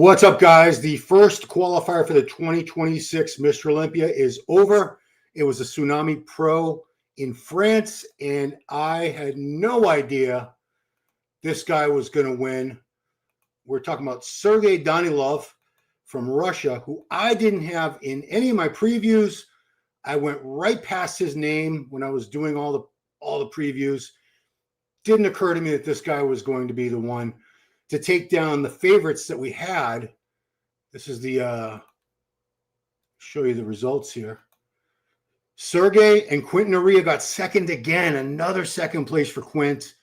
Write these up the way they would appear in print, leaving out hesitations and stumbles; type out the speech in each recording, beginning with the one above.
What's up, guys? The first qualifier for the 2026 Mr. Olympia is over. It was a Tsunami Pro in France, and I had no idea this guy was going to win. We're talking about Sergey Danilov from Russia, who I didn't have in any of my previews. I went right past his name when I was doing all the previews. Didn't occur to me that this guy was going to be the one to take down the favorites that we had. This is the show you the results here. Sergey and Quinton Eriya got second again, another second place for Quint.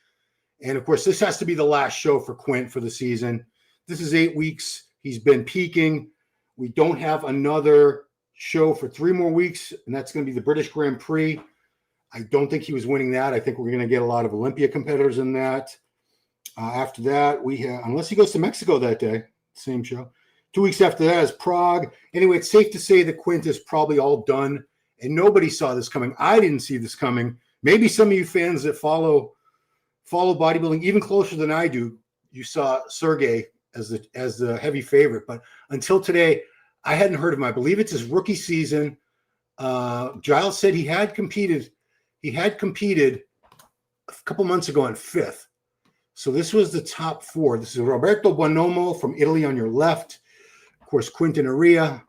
And of course, this has to be the last show for Quint for the season. This is 8 weeks. He's been peaking. We don't have another show for 3 more weeks, and that's going to be the British Grand Prix. I don't think he was winning that. I think we're going to get a lot of Olympia competitors in that. After that, we have, unless he goes to Mexico that day, same show. 2 weeks after that is Prague. Anyway, it's safe to say that Quint is probably all done, and nobody saw this coming. I didn't see this coming. Maybe some of you fans that follow bodybuilding even closer than I do, you saw Sergey as the heavy favorite. But until today, I hadn't heard of him. I believe it's his rookie season. Giles said he had competed. He had competed a couple months ago in 5th. So this was the top 4. This is Roberto Bonomo from Italy on your left. Of course, Quinton Eriya,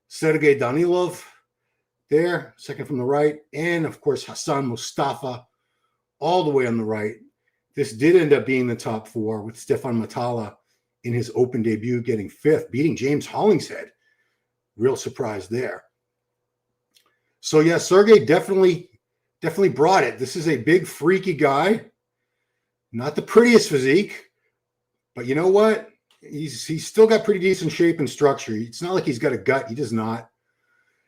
Sergey Danilov there, second from the right. And, of course, Hassan Mostafa all the way on the right. This did end up being the top 4 with Stefan Matala in his open debut getting 5th, beating James Hollingshead. Real surprise there. So, yeah, Sergey definitely brought it. This is a big, freaky guy. Not the prettiest physique, but you know what? He's still got pretty decent shape and structure. It's not like he's got a gut. He does not.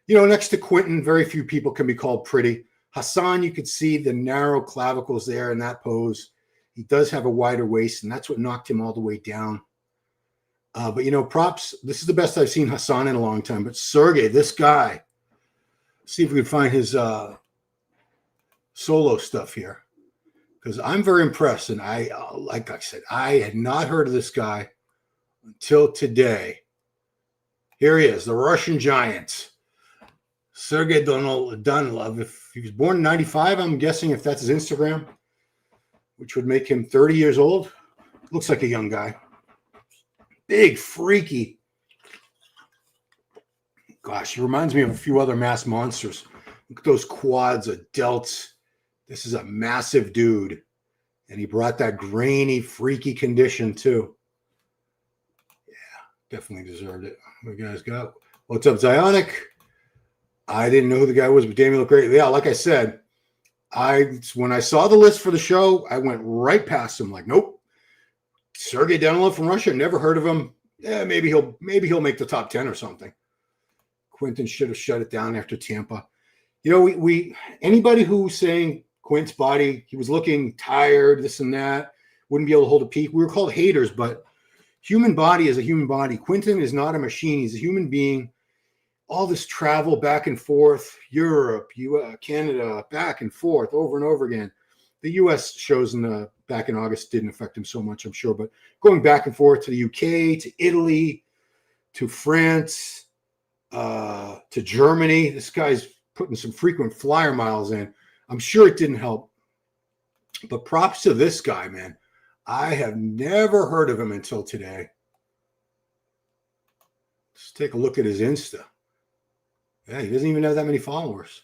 You know, next to Quinton, very few people can be called pretty. Hassan, you could see the narrow clavicles there in that pose. He does have a wider waist, and that's what knocked him all the way down. But, you know, props. This is the best I've seen Hassan in a long time. But Sergey, this guy, see if we can find his solo stuff here. Because I'm very impressed, and like I said, I had not heard of this guy until today. Here he is, the Russian giant, Sergey Danilov. If he was born in 95, I'm guessing if that's his Instagram, which would make him 30 years old. Looks like a young guy. Big, freaky. Gosh, he reminds me of a few other mass monsters. Look at those quads, a delts. This is a massive dude, and he brought that grainy, freaky condition too. Yeah, definitely deserved it. What you guys got? What's up, Zionic? I didn't know who the guy was, but Damien looked great. Yeah, like I said, when I saw the list for the show, I went right past him. Like, nope. Sergey Danilov from Russia. Never heard of him. Yeah, maybe he'll make the top 10 or something. Quinton should have shut it down after Tampa. You know, we anybody who's saying Quint's body, he was looking tired, this and that, wouldn't be able to hold a peak. We were called haters, but human body is a human body. Quinton is not a machine. He's a human being. All this travel back and forth, Europe, Canada, back and forth, over and over again. The U.S. shows back in August didn't affect him so much, I'm sure, but going back and forth to the UK, to Italy, to France, to Germany, this guy's putting some frequent flyer miles in. I'm sure it didn't help. But props to this guy, man. I have never heard of him until today. Let's take a look at his Insta. Yeah, he doesn't even have that many followers.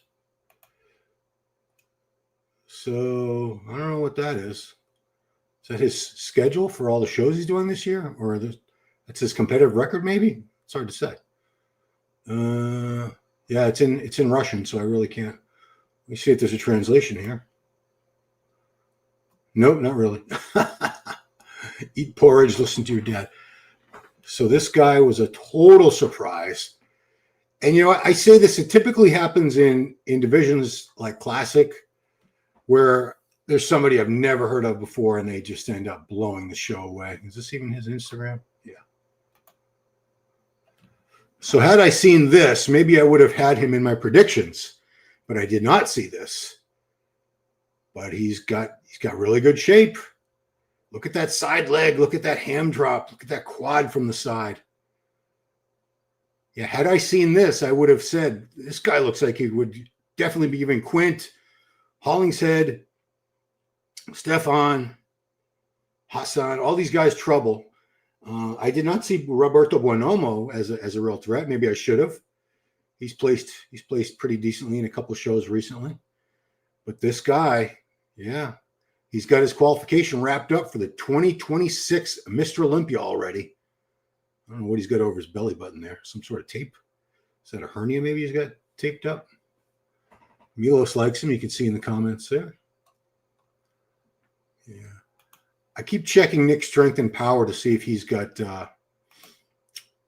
So I don't know what that is. Is that his schedule for all the shows he's doing this year? Or that's his competitive record, maybe? It's hard to say. Yeah, it's in Russian, so I really can't. Let me see if there's a translation here. Nope, not really. Eat porridge, listen to your dad. So this guy was a total surprise. And, you know, I say this, it typically happens in divisions like Classic, where there's somebody I've never heard of before, and they just end up blowing the show away. Is this even his Instagram? Yeah. So had I seen this, maybe I would have had him in my predictions. But I did not see this. But he's got really good shape. Look at that side leg. Look at that ham drop. Look at that quad from the side. Yeah, had I seen this, I would have said, this guy looks like he would definitely be giving Quint, Hollingshead, Stefan, Hassan, all these guys trouble. I did not see Roberto Buonomo as a real threat. Maybe I should have. He's placed pretty decently in a couple of shows recently. But this guy, yeah, he's got his qualification wrapped up for the 2026 Mr. Olympia already. I don't know what he's got over his belly button there. Some sort of tape. Is that a hernia maybe he's got taped up? Milos likes him. You can see in the comments there. Yeah. I keep checking Nick's strength and power to see if he's got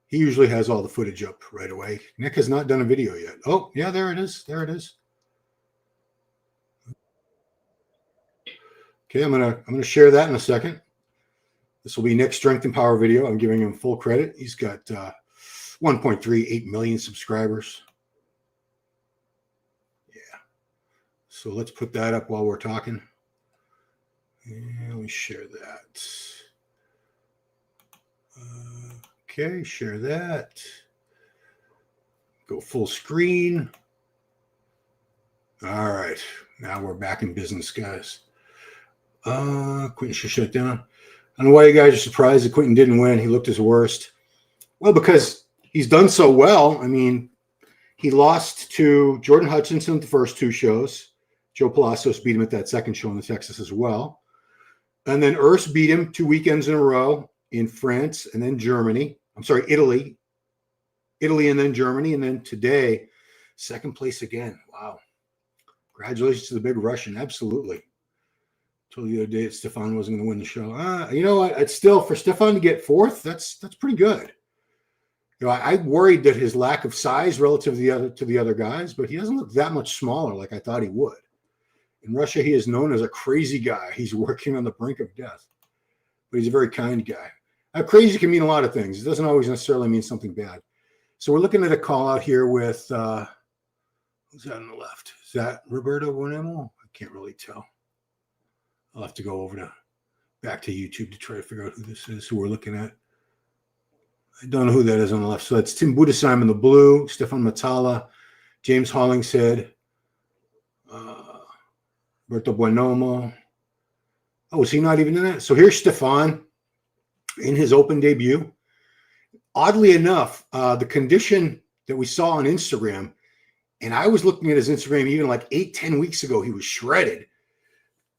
he usually has all the footage up right away. Nick has not done a video yet. Oh, yeah, there it is. There it is. Okay, I'm gonna share that in a second. This will be Nick's strength and power video. I'm giving him full credit. He's got 1.38 million subscribers. Yeah. So let's put that up while we're talking. And let me share that. Okay, share that. Go full screen. All right, now we're back in business, guys. Quinton should shut down. I don't know why you guys are surprised that Quinton didn't win. He looked his worst. Well, because he's done so well. I mean, he lost to Jordan Hutchinson at the first two shows. Joe Palacios beat him at that second show in the Texas as well. And then Urs beat him 2 weekends in a row in France and then Germany. I'm sorry, Italy. Italy and then Germany. And then today, second place again. Wow. Congratulations to the big Russian. Absolutely. Told you the other day that Stefan wasn't going to win the show. You know what? It's still, for Stefan to get fourth, that's pretty good. You know, I worried that his lack of size relative to the other guys, but he doesn't look that much smaller like I thought he would. In Russia, he is known as a crazy guy. He's working on the brink of death, but he's a very kind guy. Crazy can mean a lot of things. It doesn't always necessarily mean something bad. So we're looking at a call out here with who's that on the left? Is that Roberto Buonomo? I can't really tell. I'll have to go over back to YouTube to try to figure out who this is, who we're looking at. I don't know who that is on the left. So that's Tim Budesheim in the blue, Stefan Matala, James Hollingshead, Roberto Buonomo. Oh, is he not even in that? So here's Stefan in his open debut. Oddly enough, the condition that we saw on Instagram, and I was looking at his Instagram even like 8-10 weeks ago, he was shredded.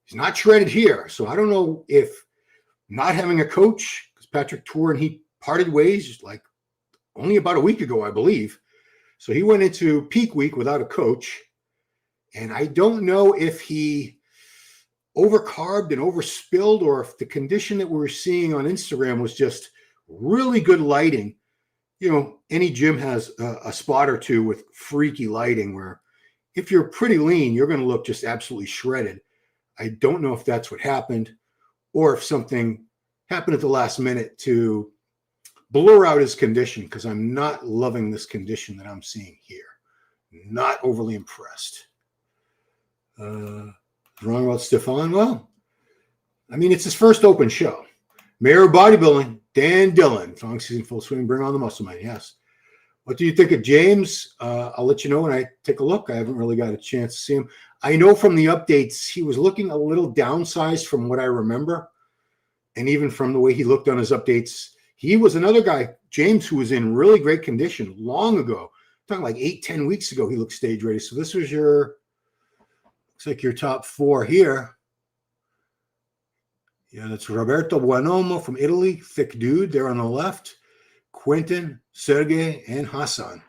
He's not shredded here. So I don't know if not having a coach, because Patrick Tour and he parted ways like only about a week ago, I believe. So he went into peak week without a coach. And I don't know if he overcarbed and overspilled, or if the condition that we were seeing on Instagram was just really good lighting. You know, any gym has a spot or two with freaky lighting where if you're pretty lean, you're going to look just absolutely shredded. I don't know if that's what happened, or if something happened at the last minute to blur out his condition, because I'm not loving this condition that I'm seeing here. Not overly impressed. Wrong about Stefan? Well, I mean, it's his first open show. Mayor of Bodybuilding, Dan Dillon. Strong season, full swing, bring on the muscle man. Yes. What do you think of James? I'll let you know when I take a look. I haven't really got a chance to see him. I know from the updates, he was looking a little downsized from what I remember. And even from the way he looked on his updates, he was another guy, James, who was in really great condition long ago. I'm talking like 8-10 weeks ago, he looked stage ready. So this was looks like your top four here. Yeah, that's Roberto Buonomo from Italy, thick dude there on the left. Quinton, Sergey, and Hassan. You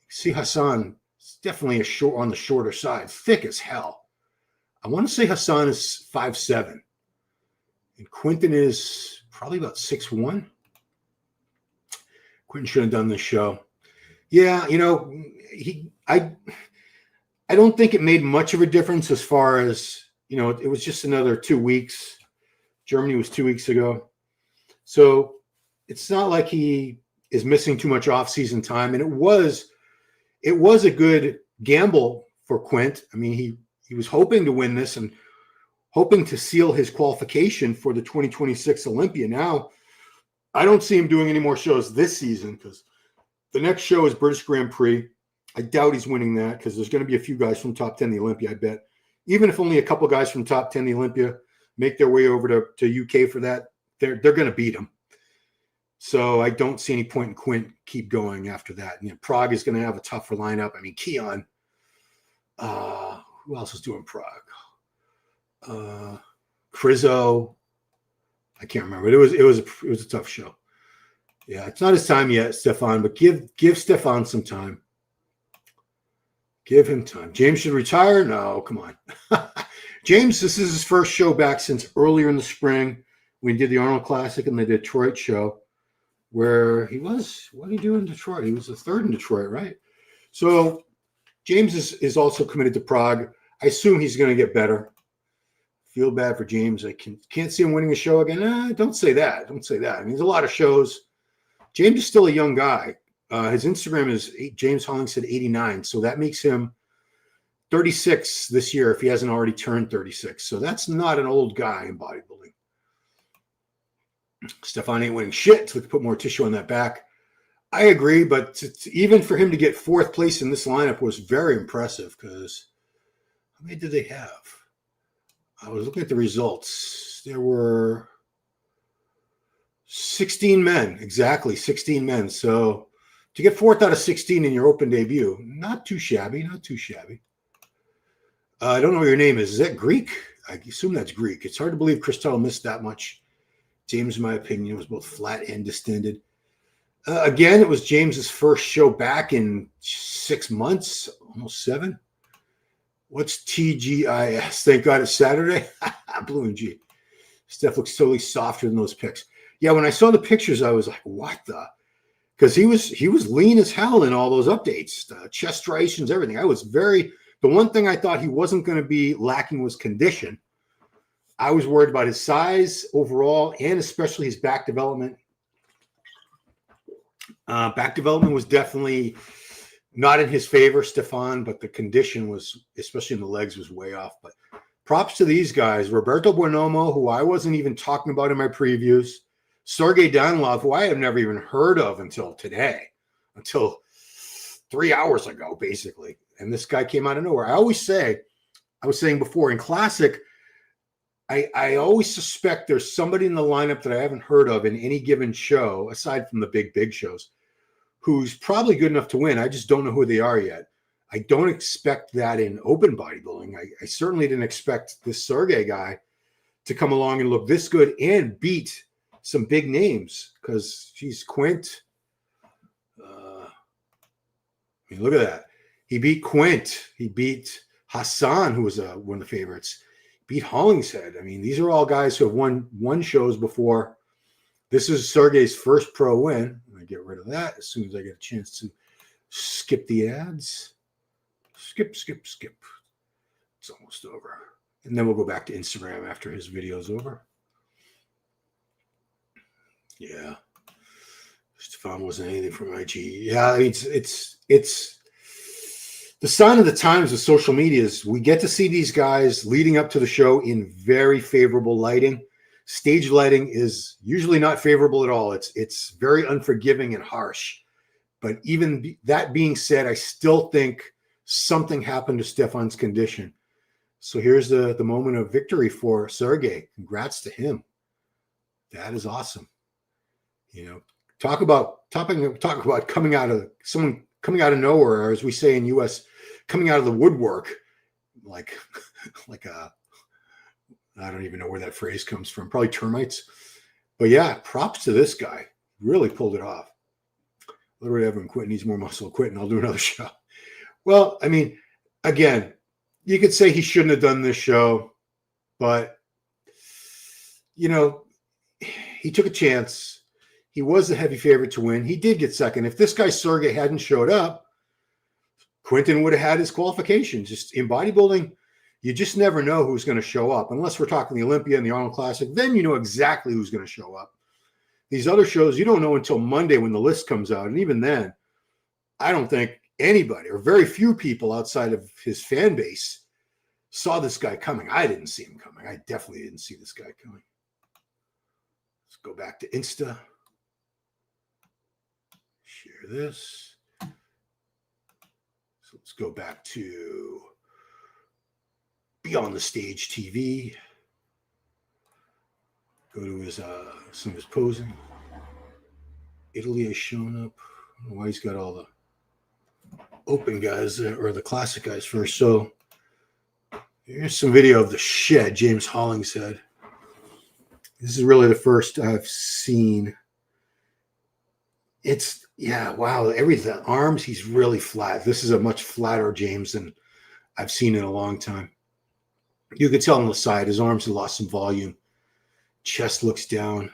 see Hassan is definitely on the shorter side, thick as hell. I want to say Hassan is 5'7", and Quinton is probably about 6'1". Quinton should have done this show. Yeah, you know, I don't think it made much of a difference as far as, you know, it was just another 2 weeks. Germany was 2 weeks ago. So it's not like he is missing too much off-season time. And it was a good gamble for Quint. I mean, he was hoping to win this and hoping to seal his qualification for the 2026 Olympia. Now, I don't see him doing any more shows this season because The next show is British Grand Prix. I doubt he's winning that because there's going to be a few guys from top 10 the Olympia, I bet. Even if only a couple guys from top 10 the Olympia make their way over to UK for that, they're going to beat him. So I don't see any point in Quint keep going after that. And Prague is going to have a tougher lineup. I mean, Keon. Who else is doing Prague? Krizo. I can't remember. It was a tough show. Yeah, it's not his time yet, Stefan, but give Stefan some time. Give him time. James should retire? No, come on. James, this is his first show back since earlier in the spring. We did the Arnold Classic and the Detroit show where he was, what did he do in Detroit? He was the third in Detroit, right? So James is also committed to Prague. I assume he's going to get better. Feel bad for James. I can't see him winning a show again. Don't say that. Don't say that. I mean, there's a lot of shows. James is still a young guy. His Instagram is James Hollingshead 89. So that makes him 36 this year if he hasn't already turned 36. So that's not an old guy in bodybuilding. Stefan ain't winning shit, so we can put more tissue on that back. I agree, but even for him to get fourth place in this lineup was very impressive because how many did they have? I was looking at the results. There were 16 men, exactly 16 men. So to get fourth out of 16 in your open debut, not too shabby, not too shabby. I don't know what your name is. Is that Greek? I assume that's Greek. It's hard to believe Christelle missed that much. James, in my opinion, was both flat and distended. Again, it was James's first show back in 6 months, almost 7. What's TGIS? Thank God it's Saturday. Blue and G. Steph looks totally softer than those pics. Yeah, when I saw the pictures, I was like, what the? Because he was lean as hell in all those updates, chest striations, everything. The one thing I thought he wasn't going to be lacking was condition. I was worried about his size overall and especially his back development. Back development was definitely not in his favor, Stefan, but the condition was, especially in the legs, was way off. But props to these guys. Roberto Bonomo, who I wasn't even talking about in my previews. Sergey Danilov, who I have never even heard of until today, until 3 hours ago, basically. And this guy came out of nowhere. I was saying before, in Classic, I always suspect there's somebody in the lineup that I haven't heard of in any given show, aside from the big shows, who's probably good enough to win. I just don't know who they are yet. I don't expect that in open bodybuilding. I certainly didn't expect this Sergey guy to come along and look this good and beat some big names because she's Quint. I mean, look at that. He beat Quint. He beat Hassan, who was one of the favorites. Beat Hollingshead. I mean, these are all guys who have won shows before. This is Sergey's first pro win. I'm going to get rid of that as soon as I get a chance to skip the ads. Skip. It's almost over. And then we'll go back to Instagram after his video's over. Yeah. Stefan wasn't anything from IG. Yeah, I mean, it's the sign of the times with social media is we get to see these guys leading up to the show in very favorable lighting. Stage lighting is usually not favorable at all. It's very unforgiving and harsh. But even that being said, I still think something happened to Stefan's condition. So here's the moment of victory for Sergey. Congrats to him. That is awesome. You know, talk about coming out of nowhere, or as we say in US, coming out of the woodwork, like I don't even know where that phrase comes from. Probably termites. But yeah, props to this guy. Really pulled it off. Literally, everyone Quinton needs more muscle. Quinton, I'll do another show. Well, I mean, again, you could say he shouldn't have done this show, but you know, he took a chance. He was the heavy favorite to win. He did get second. If this guy Sergey hadn't showed up, Quinton would have had his qualifications. Just in bodybuilding, you just never know who's going to show up. Unless we're talking the Olympia and the Arnold Classic, then you know exactly who's going to show up. These other shows, you don't know until Monday when the list comes out. And even then, I don't think anybody or very few people outside of his fan base saw this guy coming. I didn't see him coming. I definitely didn't see this guy coming. Let's go back to Insta. Share this. So let's go back to Beyond the Stage TV. Go to his some of his posing. Italy has shown up. I don't know why he's got all the open guys or the classic guys first. So here's some video of the shed, James Hollingshead. This is really the first I've seen. It's, yeah, wow. Everything, arms, he's really flat. This is a much flatter James than I've seen in a long time. You could tell on the side, his arms have lost some volume. Chest looks down.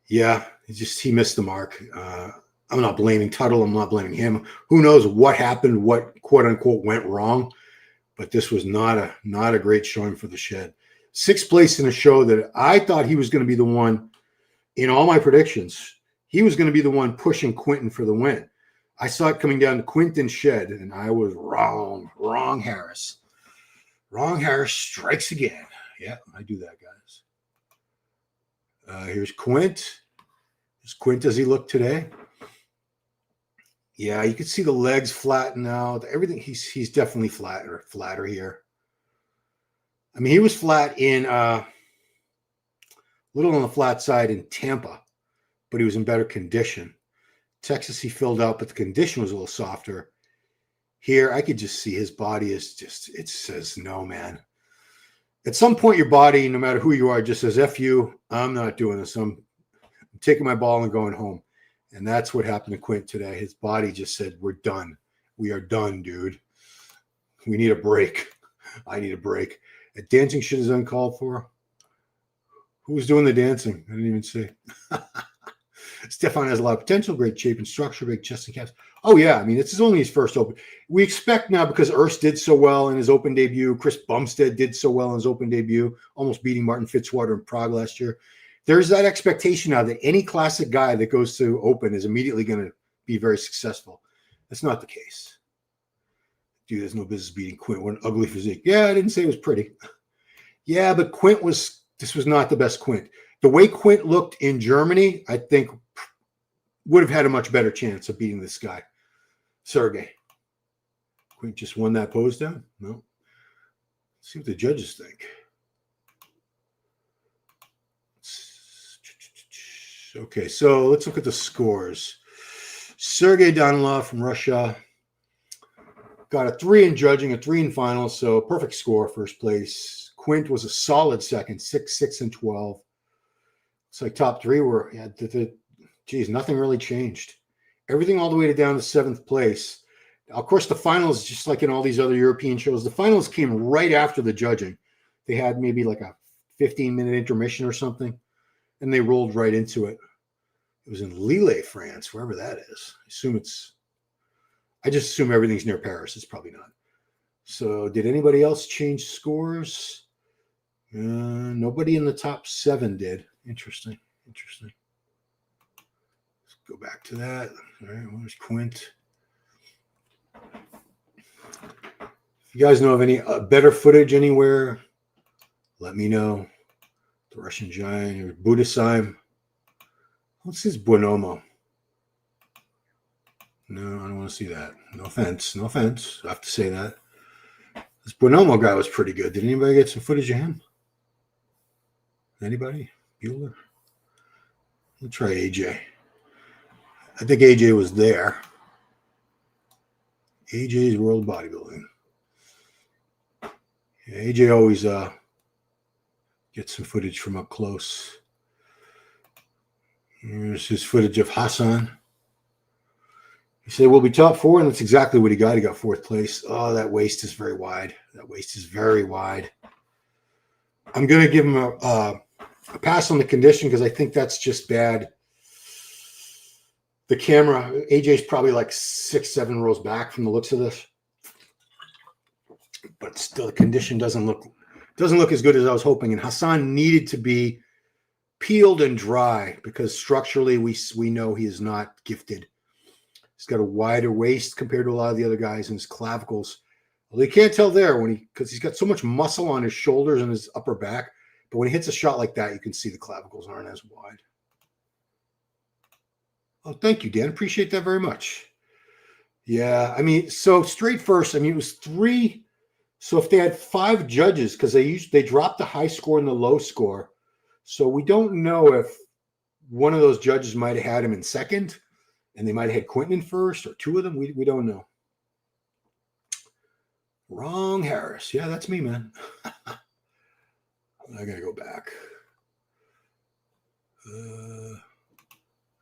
Yeah, he missed the mark. I'm not blaming Tuttle. I'm not blaming him. Who knows what happened, what quote unquote went wrong, but this was not a great showing for the shed. 6th place in a show that I thought he was going to be the one in all my predictions. He was going to be the one pushing Quinton for the win. I saw it coming down to Quinton shed, and I was wrong. Wrong Harris. Wrong Harris strikes again. Yeah, I do that, guys. Here's Quint. Here's Quint. Does he look today? Yeah, you can see the legs flatten out. Everything, he's definitely flatter here. I mean, he was flat in little on the flat side in Tampa, but he was in better condition. Texas, he filled out, but the condition was a little softer. Here, I could just see his body is just, it says, no, man. At some point, your body, no matter who you are, just says, F you, I'm not doing this. I'm taking my ball and going home. And that's what happened to Quint today. His body just said, we're done. We are done, dude. We need a break. I need a break. A dancing shit is uncalled for. Who was doing the dancing? I didn't even see. Stefan has a lot of potential, great shape and structure, big chest and calves. Oh, yeah. I mean, this is only his first open. We expect now, because Urs did so well in his open debut, Chris Bumstead did so well in his open debut, almost beating Martin Fitzwater in Prague last year. There's that expectation now that any classic guy that goes to open is immediately going to be very successful. That's not the case. Dude, there's no business beating Quint. What an ugly physique. Yeah, I didn't say it was pretty. Yeah, but this was not the best Quint. The way Quint looked in Germany, I think would have had a much better chance of beating this guy, Sergey. Quint just won that pose down? No. Let's see what the judges think. Okay, so let's look at the scores. Sergey Danilov from Russia got a 3 in judging, a 3 in finals, so perfect score, first place. Quint was a solid second, 6, 6, and 12. It's like top 3 were, geez, nothing really changed. Everything all the way down to 7th place. Of course, the finals, just like in all these other European shows, the finals came right after the judging. They had maybe like a 15-minute intermission or something, and they rolled right into it. It was in Lille, France, wherever that is. I just assume everything's near Paris. It's probably not. So did anybody else change scores? Nobody in the top 7 did. Interesting. Let's go back to that. All right, where's Quint? If you guys know of any better footage anywhere, let me know. The Russian Giant or Budasheim. What's his Bonomo? No, I don't want to see that. No offense. I have to say that. This Bonomo guy was pretty good. Did anybody get some footage of him? Anybody? Bueller? Let's try AJ. I think AJ was there. AJ's World Bodybuilding. Yeah, AJ always gets some footage from up close. Here's his footage of Hassan. He said, we'll be top 4, and that's exactly what he got. He got 4th place. Oh, that waist is very wide. I'm going to give him a pass on the condition because I think that's just bad. The camera, AJ's probably like 6, 7 rows back from the looks of this. But still, the condition doesn't look as good as I was hoping. And Hassan needed to be peeled and dry because structurally we know he is not gifted. He's got a wider waist compared to a lot of the other guys, and his clavicles. Well, you can't tell there because he's got so much muscle on his shoulders and his upper back. But when he hits a shot like that, you can see the clavicles aren't as wide. Oh, thank you, Dan. Appreciate that very much. Yeah, I mean, so straight first, I mean, it was 3. So if they had 5 judges, because they dropped the high score and the low score. So we don't know if one of those judges might have had him in second, and they might have had Quinton in first, or 2 of them. We don't know. Wrong Harris. Yeah, that's me, man. I gotta go back. I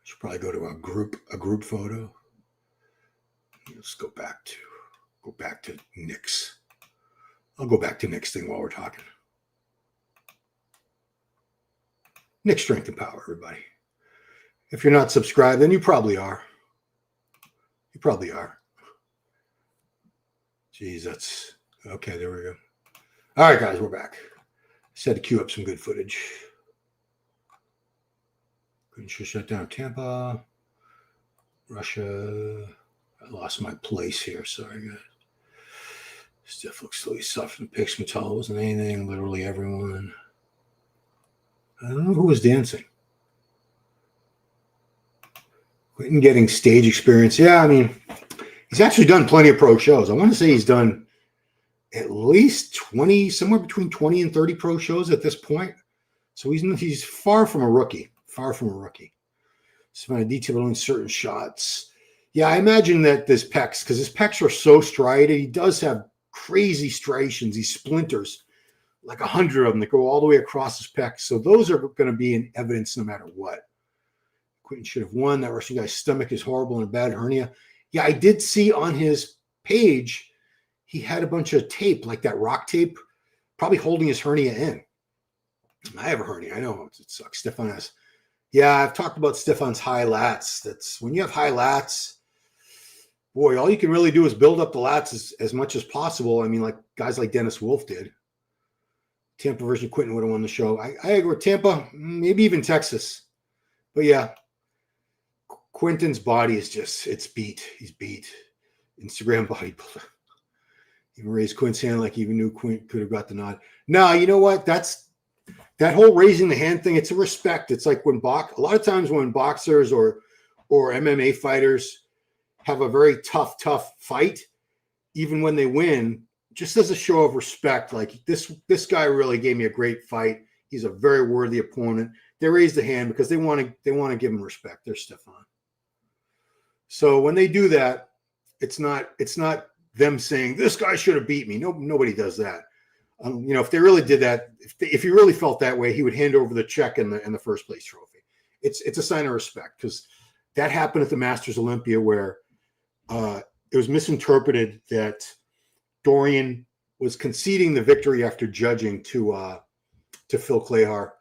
should probably go to a group photo. Let's go back to Nick's. I'll go back to Nick's thing while we're talking. Nick's Strength and Power, everybody. If you're not subscribed, then you probably are. You probably are. Geez, that's okay. There we go. All right, guys, we're back. Just had to queue up some good footage. Couldn't shut down Tampa, Russia. I lost my place here. Sorry, guys. Stiff looks slowly soft and picks. Metal wasn't anything. Literally everyone. I don't know who was dancing. Quinton getting stage experience. Yeah, I mean, he's actually done plenty of pro shows. I want to say he's done at least 20, somewhere between 20 and 30 pro shows at this point. So he's far from a rookie. Far from a rookie. Some detail on certain shots. Yeah, I imagine that this pecs, because his pecs are so striated, he does have crazy striations, these splinters, like 100 of them that go all the way across his pecs. So those are going to be in evidence no matter what. Quinton should have won. That Russian guy's stomach is horrible and a bad hernia. Yeah, I did see on his page, he had a bunch of tape, like that rock tape, probably holding his hernia in. I have a hernia. I know it sucks. Stefan has. Yeah, I've talked about Stefan's high lats. That's when you have high lats, boy, all you can really do is build up the lats as much as possible. I mean, like guys like Dennis Wolf did. Tampa versus Quinton would have won the show. I agree. Tampa, maybe even Texas. But yeah, Quinton's body is just, it's beat. He's beat. Instagram bodybuilder. Even raised Quint's hand like he even knew Quint could have got the nod. No, you know what? That whole raising the hand thing, it's a respect. It's like a lot of times when boxers or MMA fighters have a very tough fight, even when they win, just as a show of respect, like this guy really gave me a great fight. He's a very worthy opponent. They raise the hand because they want to give him respect. They're Stefan. So when they do that, it's not them saying this guy should have beat me. Nobody does that. If they really did that, if he really felt that way, he would hand over the check and the first place trophy. It's a sign of respect because that happened at the Masters Olympia where it was misinterpreted that Dorian was conceding the victory after judging to Phil Clahar,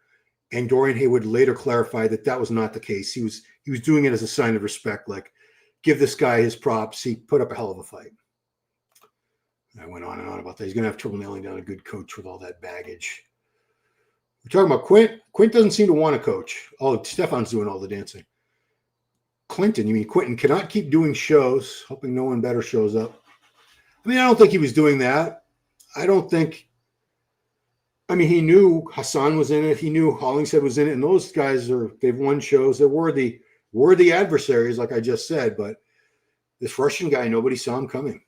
and Dorian Haywood later clarified that was not the case. He was doing it as a sign of respect, like give this guy his props. He put up a hell of a fight. I went on and on about that. He's going to have trouble nailing down a good coach with all that baggage. We're talking about Quint. Quint doesn't seem to want to coach. Oh, Stefan's doing all the dancing. Quinton cannot keep doing shows, hoping no one better shows up. I mean, I don't think he was doing that. He knew Hassan was in it. He knew Hollingshead was in it. And those guys they've won shows. They're worthy adversaries, like I just said. But this Russian guy, nobody saw him coming.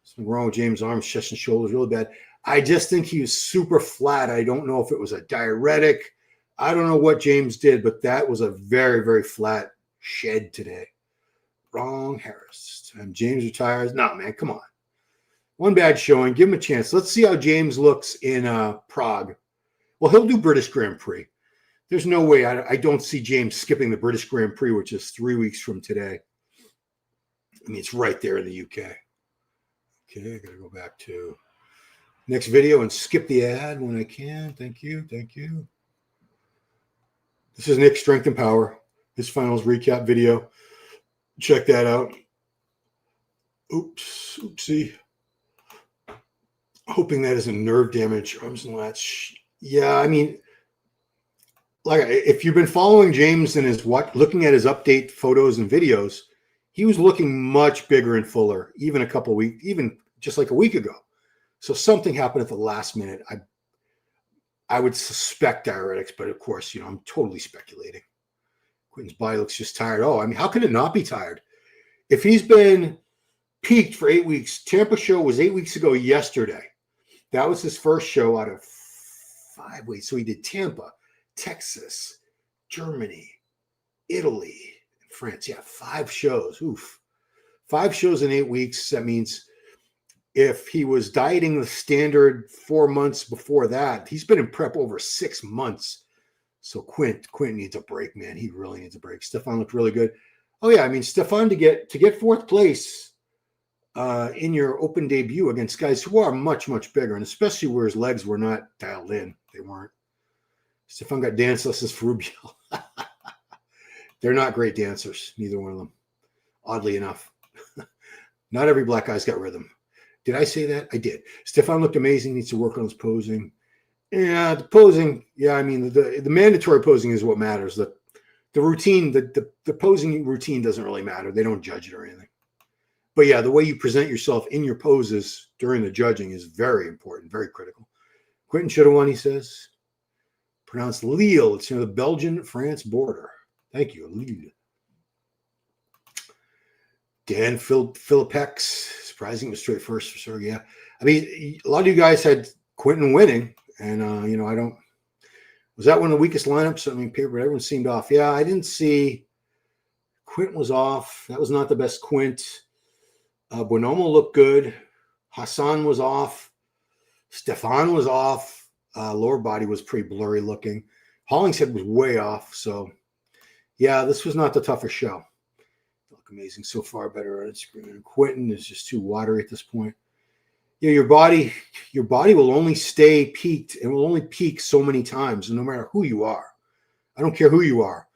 Something wrong with James' arms, chest, and shoulders, really bad. I just think he was super flat. I don't know if it was a diuretic. I don't know what James did, but that was a very, very flat shed today. Wrong Harris. And James retires. No, man, come on. One bad showing. Give him a chance. Let's see how James looks in Prague. Well, he'll do British Grand Prix. There's no way. I don't see James skipping the British Grand Prix, which is 3 weeks from today. I mean, it's right there in the UK. Okay, I got to go back to next video and skip the ad when I can. Thank you. This is Nick's Strength and Power. His finals recap video. Check that out. Oopsie. Hoping that isn't nerve damage. Arms and lats. Yeah, I mean, like if you've been following James and looking at his update photos and videos, he was looking much bigger and fuller, even just like a week ago. So something happened at the last minute. I would suspect diuretics, but of course, I'm totally speculating. Quinton's body looks just tired. Oh, I mean, how can it not be tired? If he's been peaked for 8 weeks, Tampa show was 8 weeks ago yesterday. That was his first show out of 5 weeks. So he did Tampa, Texas, Germany, Italy, and France. Yeah, 5 shows. Oof. 5 shows in 8 weeks. That means if he was dieting the standard 4 months before that, he's been in prep over 6 months. So Quinton needs a break, man. He really needs a break. Stefan looked really good. Oh yeah, I mean, Stefan to get 4th place in your open debut against guys who are much, much bigger, and especially where his legs were not dialed in. They weren't. Stefan got dance lessons for Rubio. They're not great dancers, neither one of them. Oddly enough. Not every black guy's got rhythm. Did I say that? I did. Stefan looked amazing. Needs to work on his posing. Yeah, the posing. Yeah, I mean, the mandatory posing is what matters. The routine, the posing routine doesn't really matter. They don't judge it or anything. But yeah, the way you present yourself in your poses during the judging is very important, very critical. Quinton should have won, he says. Pronounced Lille. It's near the Belgian-France border. Thank you, Lille. Dan Philippex, surprising, was straight first for Sergey. Yeah. I mean, a lot of you guys had Quinton winning, and I don't. Was that one of the weakest lineups? I mean, paper, everyone seemed off. Yeah, I didn't see. Quinton was off. That was not the best Quint. Bonomo looked good. Hassan was off. Stefan was off. Lower body was pretty blurry looking. Hollingshead was way off. So, yeah, this was not the toughest show. Look amazing so far, better on screen. Quinton is just too watery at this point. Yeah, your body will only stay peaked and will only peak so many times, no matter who you are. I don't care who you are.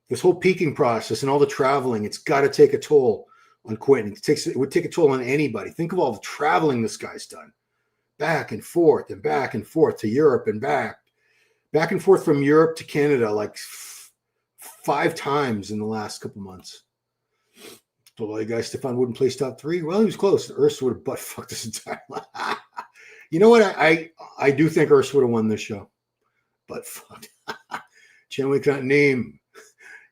This whole peaking process and all the traveling, it's got to take a toll on Quinton. It would take a toll on anybody. Think of all the traveling this guy's done. Back and forth to Europe and back and forth from Europe to Canada like 5 times in the last couple months. The other guy, Stefan, wouldn't place top 3. Well, he was close. Urs would have butt fucked this entire line. You know what? I do think Urs would have won this show. Butt fucked. Channel can't name.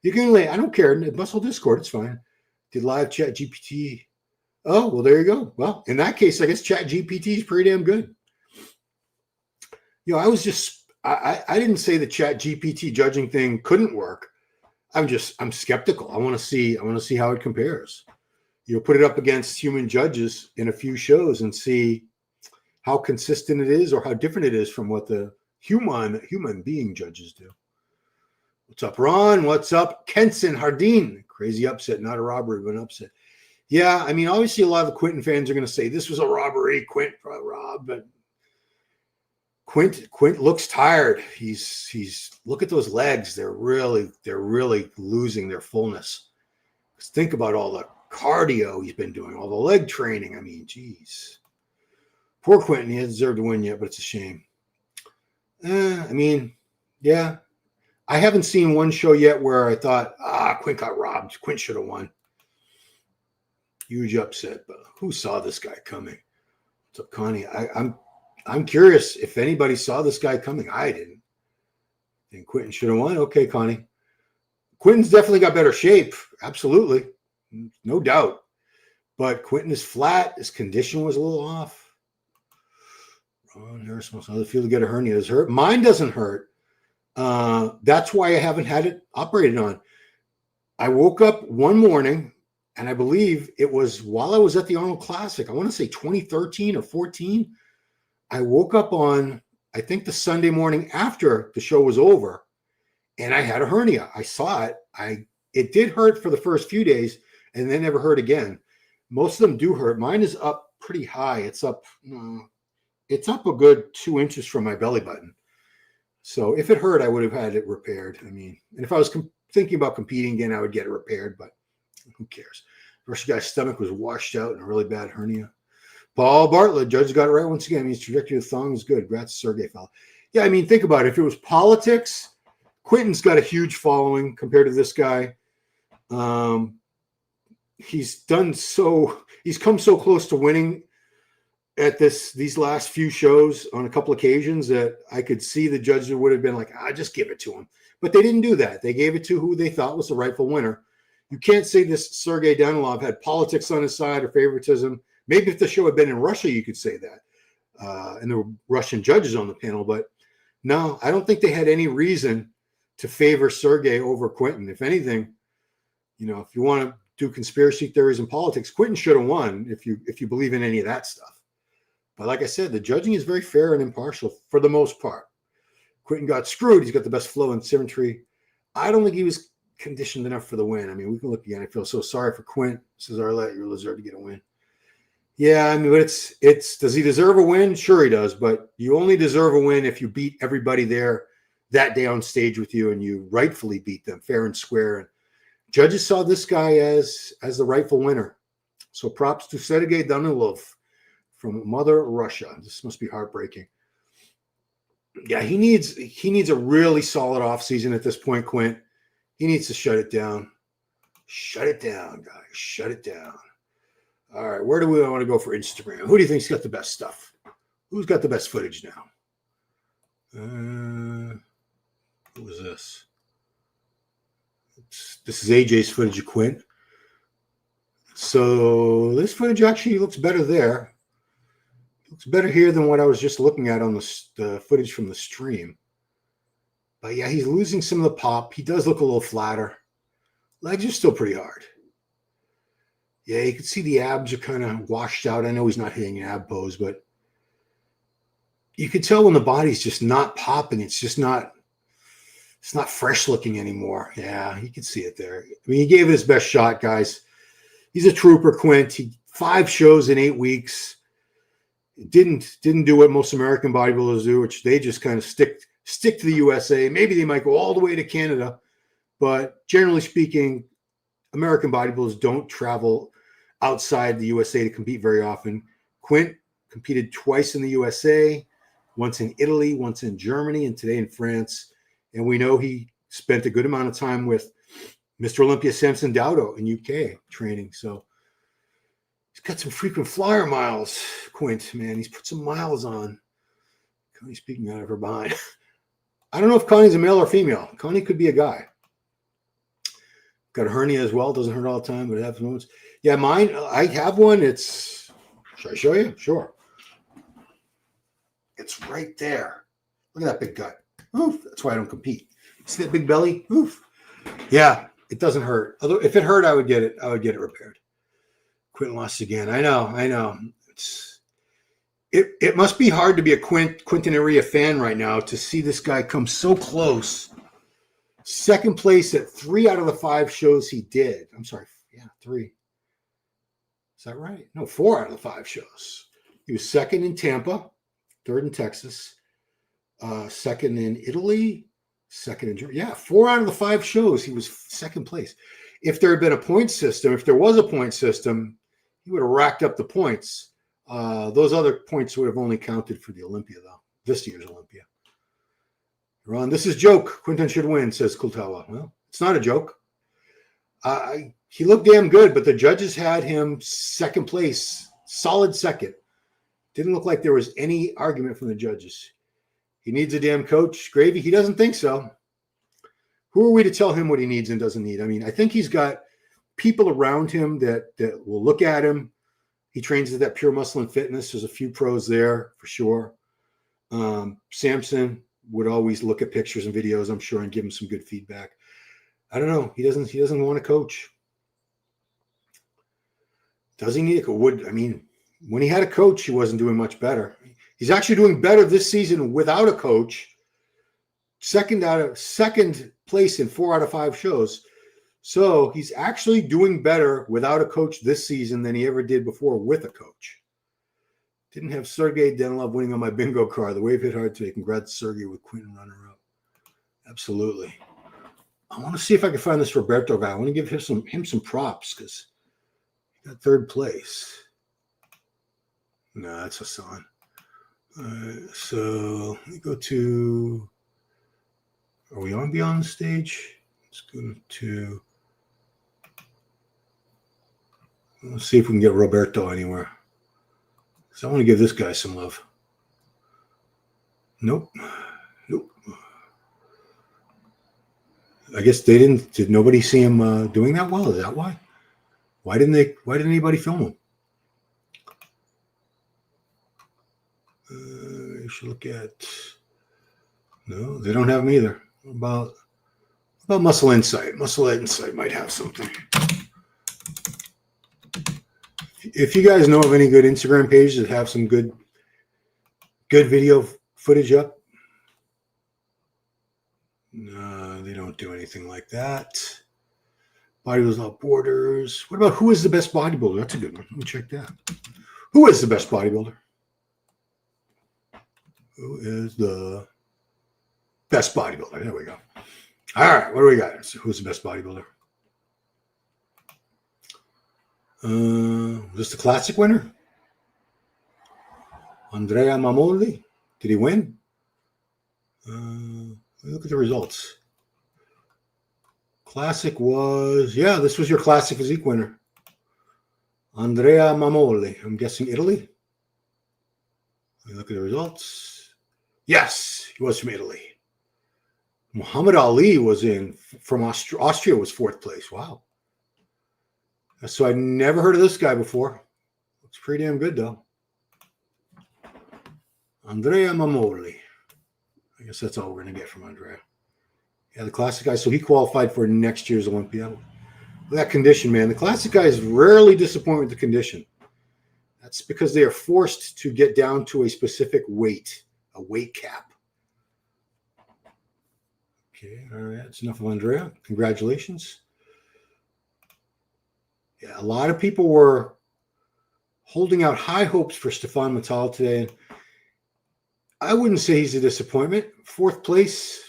You can I don't care. Muscle Discord, it's fine. Did live chat GPT. Oh, well, there you go. Well, in that case, I guess chat GPT is pretty damn good. I didn't say the chat GPT judging thing couldn't work. I'm skeptical. I want to see how it compares. Put it up against human judges in a few shows and see how consistent it is or how different it is from what the human being judges do. What's up, Ron? What's up, Kenson Hardin? Crazy upset, not a robbery, but an upset. Yeah, I mean, obviously a lot of the Quinton fans are going to say this was a robbery, Quint robbed, but Quint looks tired. He's look at those legs. They're really losing their fullness. Think about all the cardio he's been doing, all the leg training. I mean, geez. Poor Quinton. He hasn't deserved to win yet, but it's a shame. I mean, yeah. I haven't seen one show yet where I thought, Quint got robbed. Quint should have won. Huge upset, but who saw this guy coming? What's up, Connie? I'm curious if anybody saw this guy coming. I didn't. And Quinton should have won. Okay, Connie. Quinton's definitely got better shape. Absolutely. No doubt. But Quinton is flat. His condition was a little off. Ron Harris must have feel to get a hernia. Does it hurt? Mine doesn't hurt. That's why I haven't had it operated on. I woke up one morning, and I believe it was while I was at the Arnold Classic. I want to say 2013 or 14. I woke up on, I think, the Sunday morning after the show was over, and I had a hernia. I saw it. It did hurt for the first few days, and then never hurt again. Most of them do hurt. Mine is up pretty high. It's up a good 2 inches from my belly button. So if it hurt, I would have had it repaired. I mean, and if I was thinking about competing again, I would get it repaired, but who cares? First guy's stomach was washed out and a really bad hernia. Paul Bartlett, judge got it right once again. His trajectory of the thong is good. Congrats, Sergey, fella. Yeah, I mean, think about it. If it was politics, Quinton's got a huge following compared to this guy. He's come so close to winning at these last few shows on a couple occasions that I could see the judges would have been like, just give it to him. But they didn't do that. They gave it to who they thought was the rightful winner. You can't say this Sergey Danilov had politics on his side or favoritism. Maybe if the show had been in Russia, you could say that. And there were Russian judges on the panel. But no, I don't think they had any reason to favor Sergey over Quinton. If anything, if you want to do conspiracy theories and politics, Quinton should have won if you believe in any of that stuff. But like I said, the judging is very fair and impartial for the most part. Quinton got screwed. He's got the best flow and symmetry. I don't think he was conditioned enough for the win. I mean, we can look again. I feel so sorry for Quint. Says Arlette, you deserve to get a win. Yeah, I mean, but it's does he deserve a win? Sure he does, but you only deserve a win if you beat everybody there that day on stage with you and you rightfully beat them fair and square. And judges saw this guy as the rightful winner. So props to Sergey Danilov from Mother Russia. This must be heartbreaking. Yeah, he needs a really solid offseason at this point, Quint. He needs to shut it down. Shut it down, guys. Shut it down. All right, where do we want to go for Instagram? Who do you think's got the best stuff? Who's got the best footage now? Who is this? This is AJ's footage of Quint. So this footage actually looks better there. Looks better here than what I was just looking at on the footage from the stream. But yeah, he's losing some of the pop. He does look a little flatter. Legs are still pretty hard. Yeah, you can see the abs are kind of washed out. I know he's not hitting an ab pose, but you can tell when the body's just not popping. It's not fresh looking anymore. Yeah, you can see it there. I mean, he gave it his best shot, guys. He's a trooper, Quint. 5 shows in 8 weeks. Didn't do what most American bodybuilders do, which they just kind of stick to the USA. Maybe they might go all the way to Canada, but generally speaking, American bodybuilders don't travel outside the USA to compete very often. Quint competed twice in the USA, once in Italy, once in Germany, and today in France. And we know he spent a good amount of time with Mr. Olympia Samson Daudo in UK training. So he's got some frequent flyer miles, Quint, man. He's put some miles on. Connie speaking out of her behind. I don't know if Connie's a male or female. Connie could be a guy. Got a hernia as well. Doesn't hurt all the time, but it happens moments. Yeah, mine, I have one. Should I show you? Sure. It's right there. Look at that big gut. Oof. That's why I don't compete. See that big belly? Oof. Yeah, it doesn't hurt. Although if it hurt, I would get it repaired. Quint lost again. I know. It must be hard to be a Quinton Eriya fan right now to see this guy come so close. Second place at 3 out of the 5 shows he did. I'm sorry. Yeah, 3. Is that right? No, 4 out of the 5 shows. He was second in Tampa, third in Texas, second in Italy, second in Germany. Yeah, 4 out of the 5 shows he was second place. If there had been a point system, if there was a point system, he would have racked up the points. Those other points would have only counted for the Olympia, though. This year's Olympia. Ron, this is joke. Quinton should win, says Kultawa. Well, it's not a joke. He looked damn good, but the judges had him second place, solid second. Didn't look like there was any argument from the judges. He needs a damn coach. Gravy, he doesn't think so. Who are we to tell him what he needs and doesn't need? I mean, I think he's got people around him that will look at him. He trains at that Pure Muscle and Fitness. There's a few pros there for sure. Samson would always look at pictures and videos, I'm sure, and give him some good feedback. I don't know. He doesn't want to coach. Does he need a coach? I mean, when he had a coach, he wasn't doing much better. He's actually doing better this season without a coach. Second place in 4 out of 5 shows. So he's actually doing better without a coach this season than he ever did before with a coach. Didn't have Sergey Danilov winning on my bingo card. The wave hit hard today. Congrats, Sergey, with Quinton runner-up. Absolutely. I want to see if I can find this Roberto guy. I want to give him some props because he got 3rd place. No, that's Hassan. So let me go to. Are we on Beyond the Stage? Let's go to. Let's see if we can get Roberto anywhere. So I want to give this guy some love. Nope. I guess they didn't. Did nobody see him doing that well? Is that why? Why didn't anybody film him? You should look at. No, they don't have him either. About Muscle Insight. Muscle Insight might have something. If you guys know of any good Instagram pages that have some good video footage up, no, they don't do anything like that. Bodybuilders Without Borders. What about who is the best bodybuilder? That's a good one. Let me check that. Who is the best bodybuilder? Who is the best bodybuilder? There we go. All right, what do we got? So who's the best bodybuilder? Was this the classic winner? Andrea Mamoli. Did he win? Look at the results. Classic was, this was your classic physique winner. Andrea Mamoli. I'm guessing Italy. Let me look at the results. Yes, he was from Italy. Muhammad Ali was from Austria was 4th place. Wow. So I'd never heard of this guy before. Looks pretty damn good, though. Andrea Mamoli. I guess that's all we're going to get from Andrea. Yeah, the classic guy. So he qualified for next year's Olympia. That condition, man. The classic guys rarely disappoint with the condition. That's because they are forced to get down to a specific weight, a weight cap. Okay, all right. That's enough of Andrea. Congratulations. Yeah, a lot of people were holding out high hopes for Stefan Mattal today. I wouldn't say he's a disappointment. 4th place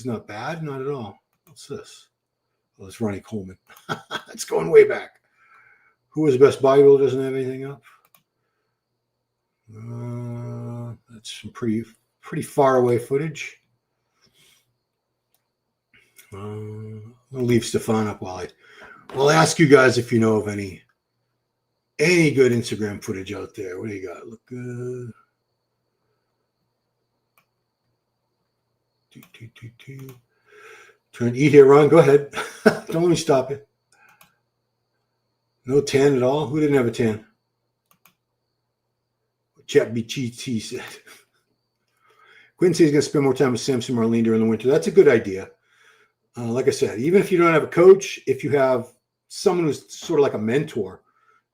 is not bad, not at all. What's this? Well, it's Ronnie Coleman. That's going way back. Who was the best bodybuilder? Doesn't have anything up. That's some pretty far away footage. I'll leave Stefan up while I ask you guys if you know of any good Instagram footage out there. What do you got? Look good. Trying to eat here, Ron. Go ahead. Don't let me stop you. No tan at all. Who didn't have a tan? Chat BGT said. Quinton says he's going to spend more time with Samson Marlene during the winter. That's a good idea. Like I said, even if you don't have a coach, if you have someone who's sort of like a mentor,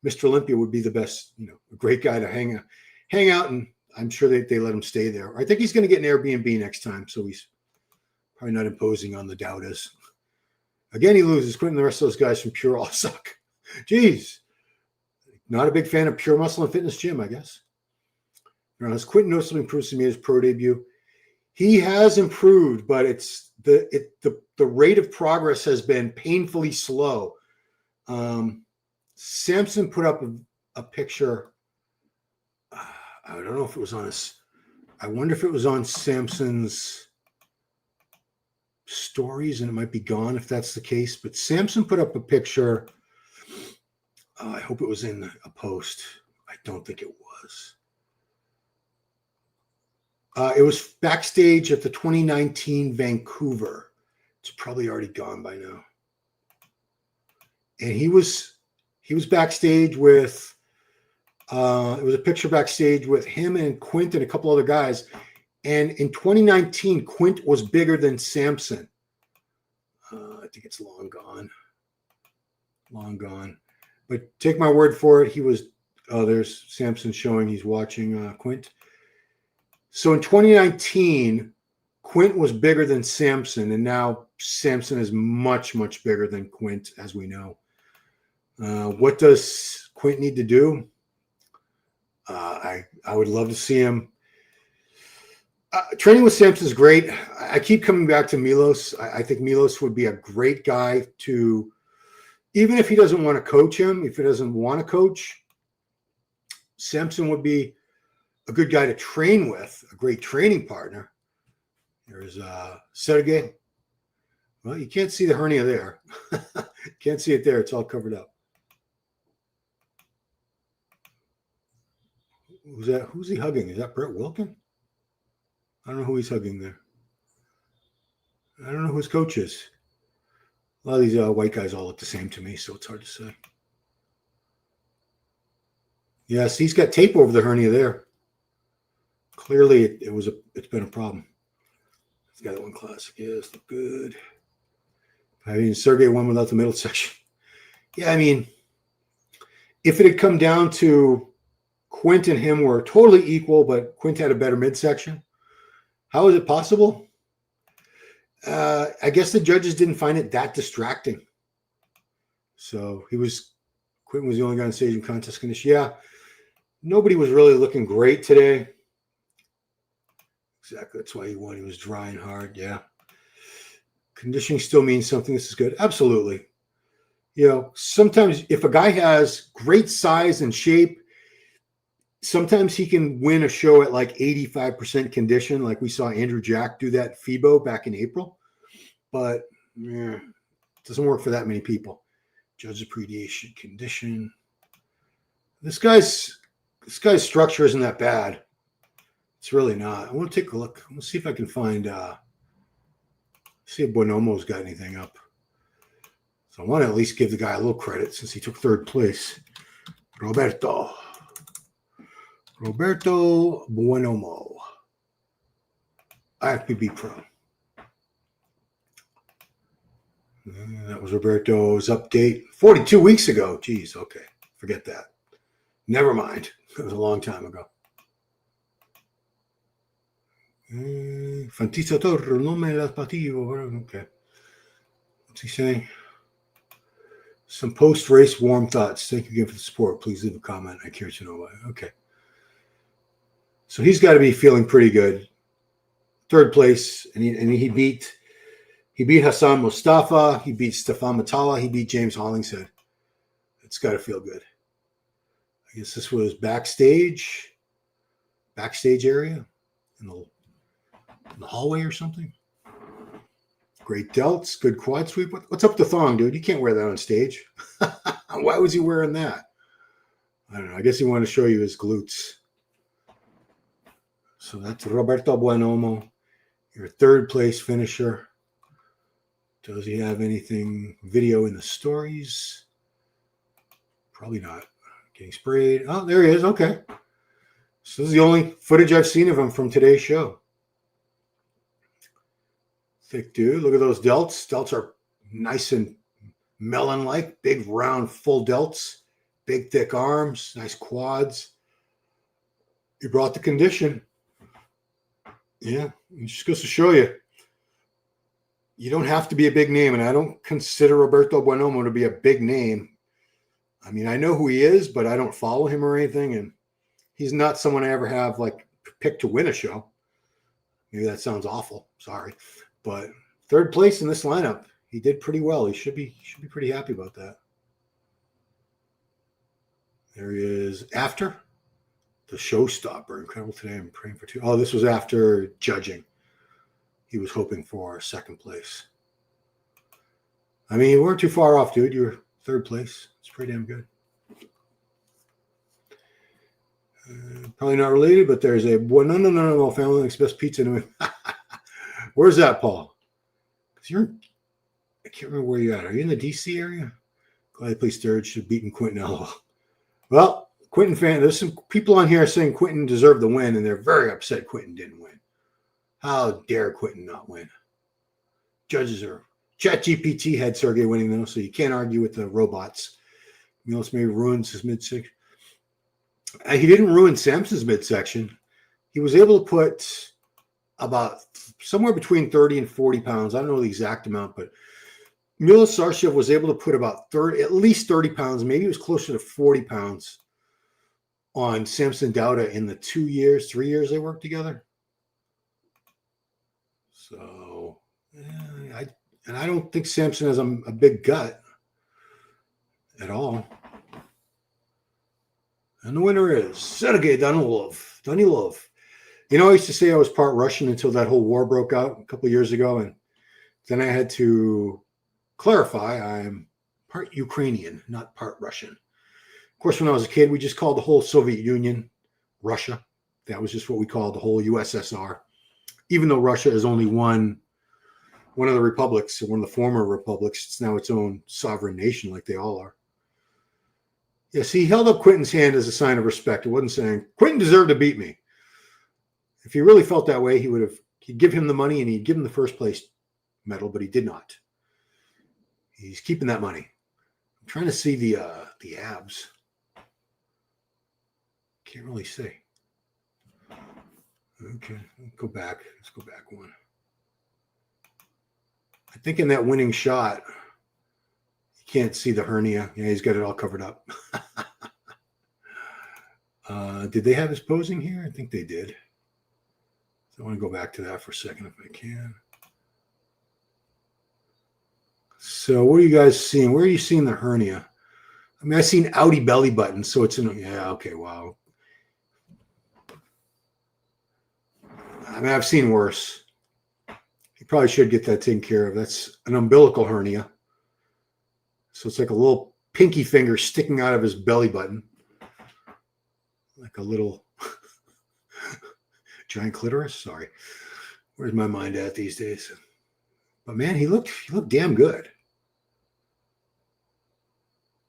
Mr. Olympia would be the best, a great guy to hang out, and I'm sure they let him stay there. I think he's going to get an Airbnb next time, so he's probably not imposing on the doubters. Again, he loses. Quinton, the rest of those guys from Pure all suck. Jeez. Not a big fan of Pure Muscle and Fitness Gym, I guess. Now, has Quinton noticeably improved since he made his pro debut? He has improved, but it's the rate of progress has been painfully slow. Samson put up a picture. I don't know if it was on I wonder if it was on Samson's stories, and it might be gone if that's the case. But Samson put up a picture. I hope it was in a post. I don't think it was. It was backstage at the 2019 Vancouver. It's probably already gone by now. And he was backstage with. It was a picture backstage with him and Quint and a couple other guys. And in 2019, Quint was bigger than Samson. I think it's long gone. Long gone. But take my word for it. He was. Oh, there's Samson showing he's watching Quint. So in 2019, Quint was bigger than Samson, and now Samson is much, much bigger than Quint, as we know. What does Quint need to do? I would love to see him. Training with Samson is great. I keep coming back to Milos. I think Milos would be a great guy to, even if he doesn't want to coach him, if he doesn't want to coach, Samson would be a good guy to train with, a great training partner. There's Sergey. Well, you can't see the hernia there. Can't see it there. It's all covered up. Who's that? Who's he hugging? Is that Brett Wilkin? I don't know who he's hugging there. I don't know who his coach is. A lot of these white guys all look the same to me, so it's hard to say. Yes, he's got tape over the hernia there. Clearly, it's been a problem. It's got that one classic. Yes, look good. I mean, Sergey won without the middle section. Yeah, I mean, if it had come down to Quint and him were totally equal, but Quint had a better midsection, how is it possible? I guess the judges didn't find it that distracting. So Quinton was the only guy on stage in contest condition. Yeah, nobody was really looking great today. Exactly, that's why he won. He was dry and hard. Yeah. Conditioning still means something. This is good. Absolutely. You know, sometimes if a guy has great size and shape, sometimes he can win a show at like 85% condition, like we saw Andrew Jack do that FIBO back in April. But yeah, it doesn't work for that many people. Judge appreciation condition. This guy's structure isn't that bad. It's really not. I want to take a look. Let's see if I can find see if Bonomo's got anything up. So I want to at least give the guy a little credit since he took third place. Roberto Bonomo. IFBB Pro. That was Roberto's update 42 weeks ago. Geez, okay. Forget that. Never mind. It was a long time ago. Fantizzatore, nome dell'appativo. Okay. What's he saying? Some post-race warm thoughts. Thank you again for the support. Please leave a comment. I care to know why. Okay. So he's got to be feeling pretty good. Third place, and he beat Hassan Mostafa. He beat Stefan Matala. He beat James Hollingshead. It's got to feel good. I guess this was backstage area in the hallway or something. Great delts, good quad sweep. What's up with the thong, dude? You can't wear that on stage. Why was he wearing that? I don't know. I guess he wanted to show you his glutes. So that's Roberto Buonomo, your third place finisher. Does he have anything video in the stories? Probably not. Getting sprayed. Oh, there he is. Okay. So this is the only footage I've seen of him from today's show. Thick dude. Look at those delts. Delts are nice and melon-like. Big, round, full delts. Big, thick arms. Nice quads. He brought the condition. Yeah. It just goes to show you. You don't have to be a big name, and I don't consider Roberto Buonomo to be a big name. I mean, I know who he is, but I don't follow him or anything, and he's not someone I ever have like picked to win a show. Maybe that sounds awful. Sorry. But third place in this lineup, he did pretty well. He should be pretty happy about that. There he is after the showstopper. Incredible today. I'm praying for two. Oh, this was after judging. He was hoping for second place. I mean, you weren't too far off, dude. You were third place. It's pretty damn good. Probably not related, but there's a no family likes best pizza. Where's that, Paul? Because I can't remember where you're at. Are you in the DC area? Glad I placed third. Should have beaten Quinton Eriya. Well, Quinton fan, there's some people on here saying Quinton deserved the win, and they're very upset Quinton didn't win. How dare Quinton not win? Judges are ChatGPT had Sergey winning though, so you can't argue with the robots. Milos maybe ruins his midsection. He didn't ruin Samson's midsection. He was able to put about somewhere between 30 and 40 pounds. I don't know the exact amount, but Milos Sarshev was able to put about at least 30 pounds, maybe it was closer to 40 pounds on Samson Dauda in the 3 years they worked together. So, yeah, I don't think Samson has a big gut at all. And the winner is Sergey Danilov. You know, I used to say I was part Russian until that whole war broke out a couple of years ago. And then I had to clarify I'm part Ukrainian, not part Russian. Of course, when I was a kid, we just called the whole Soviet Union Russia. That was just what we called the whole USSR. Even though Russia is only one one of the republics, one of the former republics. It's now its own sovereign nation, like they all are. Yes, he held up Quinton's hand as a sign of respect. It wasn't saying, Quinton deserved to beat me. If he really felt that way, he'd give him the money and he'd give him the first place medal, but he did not. He's keeping that money. I'm trying to see the abs. Can't really see. Okay, let's go back one. I think in that winning shot, you can't see the hernia. Yeah, he's got it all covered up. Did they have his posing here? I think they did. So I want to go back to that for a second if I can. So what are you guys seeing? Where are you seeing the hernia? I mean, I've seen outie belly button, so it's in. Yeah, okay, wow. I mean, I've seen worse. You probably should get that taken care of. That's an umbilical hernia. So it's like a little pinky finger sticking out of his belly button. Like a little giant clitoris. Sorry. Where's my mind at these days? But man, he looked damn good.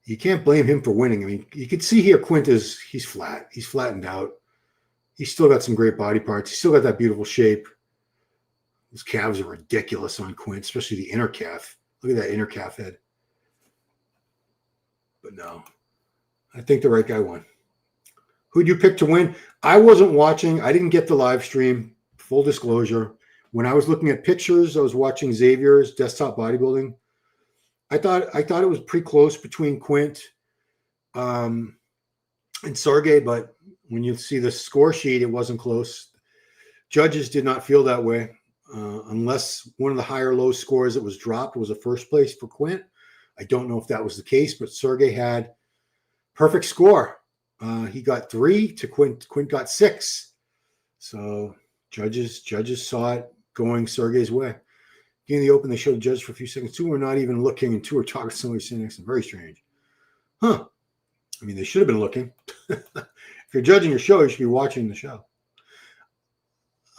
You can't blame him for winning. I mean, you could see here he's flat. He's flattened out. He's still got some great body parts. He's still got that beautiful shape. Those calves are ridiculous on Quint, especially the inner calf. Look at that inner calf head. But no, I think the right guy won. Who'd you pick to win? I wasn't watching. I didn't get the live stream. Full disclosure. When I was looking at pictures, I was watching Xavier's desktop bodybuilding. I thought it was pretty close between Quint and Sergey, but when you see the score sheet, it wasn't close. Judges did not feel that way, unless one of the higher low scores that was dropped was a first place for Quint. I don't know if that was the case, but Sergey had perfect score. He got 3 to Quint. Quint got 6. So judges saw it going Sergey's way. In the open, they showed the judges for a few seconds. 2 were not even looking, and 2 were talking to somebody sitting next to them. Very strange. Huh. I mean, they should have been looking. If you're judging your show, you should be watching the show.